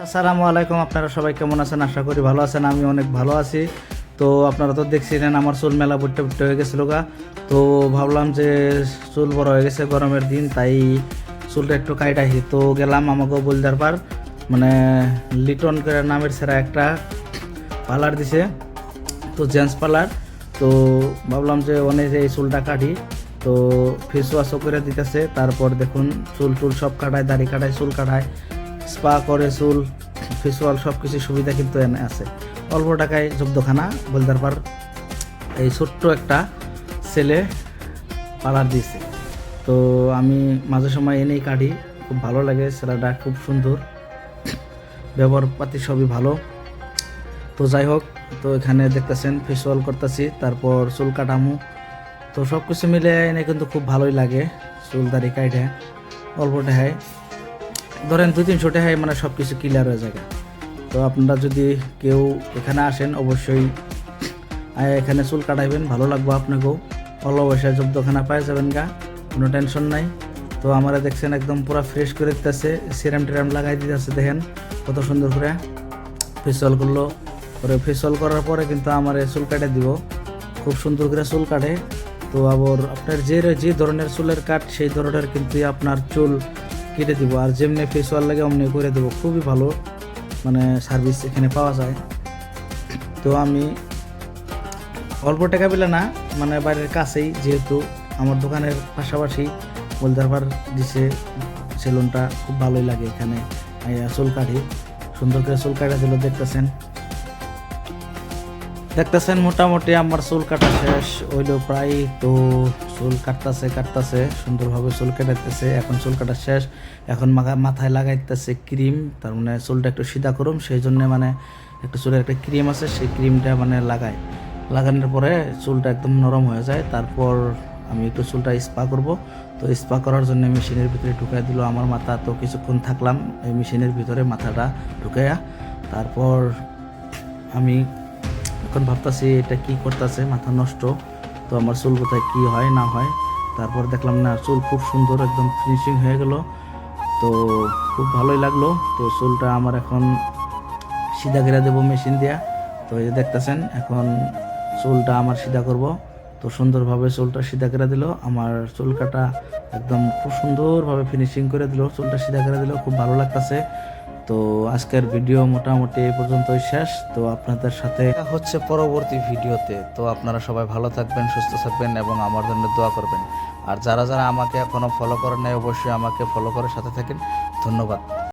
আসসালামু আলাইকুম। আপনারা সবাই কেমন আছেন? আশা করি ভালো আছেন। আমি অনেক ভালো আছি। তো আপনারা তো দেখছিলেন আমার চুল মেলা বুট্টে বুট্টে হয়ে গেছিল গা। তো ভাবলাম যে চুল বড় হয়ে গেছে, গরমের দিন, তাই চুলটা একটু কাইটাই। তো গেলাম আমাকে বলদার পার, মানে লিটন করে নামের সেরা একটা পার্লার দিছে, তো জেন্টস পার্লার। তো ভাবলাম যে অনেক এই চুলটা কাটি। তো ফেস ওয়াশও করে দিতেছে, তারপর দেখুন চুল টুল সব কাটায়, দাড়ি কাটায়, চুল কাটায়, স্পা করে, চুল ফেসওয়াল সব কিছু সুবিধা কিন্তু এনে আছে। অল্প টাকায় জব্দখানা বলতে পার এই ছোট্ট একটা ছেলে পার্লার দিয়েছে। তো আমি মাঝে সময় এনেই কাটি, খুব ভালো লাগে। ছেলেটা খুব সুন্দর, ব্যবহার পাতি সবই ভালো। তো যাই হোক, তো এখানে দেখতেছেন ফেসওয়াল করতেছি, তারপর চুল কাটামু। তো সব কিছু মিলে এনে কিন্তু খুব ভালোই লাগে। চুল দাড়ি কাটে অল্প টাকায়, ধরেন 200-300 টাকায় মানে সব কিছু ক্লিয়ার হয়ে যায়। তো আপনারা যদি কেউ এখানে আসেন, অবশ্যই এখানে চুল কাটাইবেন, ভালো লাগবে আপনাকেও। অল্প পয়সায় জব্দখানা পাই যাবেন গা, কোনো টেনশন নাই। তো আমরা দেখছেন একদম পুরো ফ্রেশ করে দিতেছে, সিরাম টিরাম লাগাই দিতেছে, দেখেন কত সুন্দর করে ফেসওয়াল করলো। পরে ফেসওয়াল করার পরে কিন্তু আমার চুল কাটে দিব, খুব সুন্দর করে চুল কাটে। তো আবার আপনার যে ধরনের চুলের কাট, সেই ধরনের কিন্তু আপনার চুল কেটে দিব, আর যেমনি ফেসওয়াল লাগে অমনি করে দেবো। খুবই ভালো মানে সার্ভিস এখানে পাওয়া যায়। তো আমি অল্প টাকা পেলে না, মানে বাড়ির কাছেই, যেহেতু আমার দোকানের পাশাপাশি বলদারবার দিছে সেলুনটা, খুব ভালোই লাগে এখানে চুল কাটি। সুন্দর করে চুল কাটা দিল, দেখতেছেন মোটামুটি আমার চুল কাটা শেষ হইলো প্রায়। তো চুল কাটতেছে সুন্দরভাবে, চুল কাটাইতেছে। এখন চুল কাটা শেষ, এখন মাথায় লাগাইতেছে ক্রিম, তার মানে চুলটা একটু সিধা করুম, সেই জন্য মানে একটা চুলের একটা ক্রিম আছে, সেই ক্রিমটা মানে লাগানোর পরে চুলটা একদম নরম হয়ে যায়। তারপর আমি একটু চুলটা স্পা করব। তো স্পা করার জন্য মেশিনের ভিতরে ঢুকাই দিল আমার মাথা। তো কিছুক্ষণ থাকলাম এই মেশিনের ভিতরে মাথাটা ঢুকাইয়া। তারপর আমি এখন ভাবতেছি এটা কি করতেছে, মাথা নষ্ট। তো আমার চুল কোথায় কি হয় না হয়। তারপর দেখলাম না, চুল খুব সুন্দর, একদম ফিনিশিং হয়ে গেল। তো খুব ভালোই লাগলো। তো চুলটা আমার এখন সিধা করে দেবো মেশিন দিয়া। তো এই যে দেখতেছেন এখন চুলটা আমার সিধা করব। তো সুন্দরভাবে চুলটা সিধা করে দিল, আমার চুল কাটা একদম খুব সুন্দরভাবে ফিনিশিং করে দিল, চুলটা সিধা করে দিল, খুব ভালো লাগতেছে। তো আজকের ভিডিও মোটামুটি এই পর্যন্তই শেষ। তো আপনাদের সাথে দেখা হচ্ছে পরবর্তী ভিডিওতে। তো আপনারা সবাই ভালো থাকবেন, সুস্থ থাকবেন এবং আমার জন্য দোয়া করবেন। আর যারা যারা আমাকে এখনও ফলো করেন নাই, অবশ্যই আমাকে ফলো করে সাথে থাকেন। ধন্যবাদ।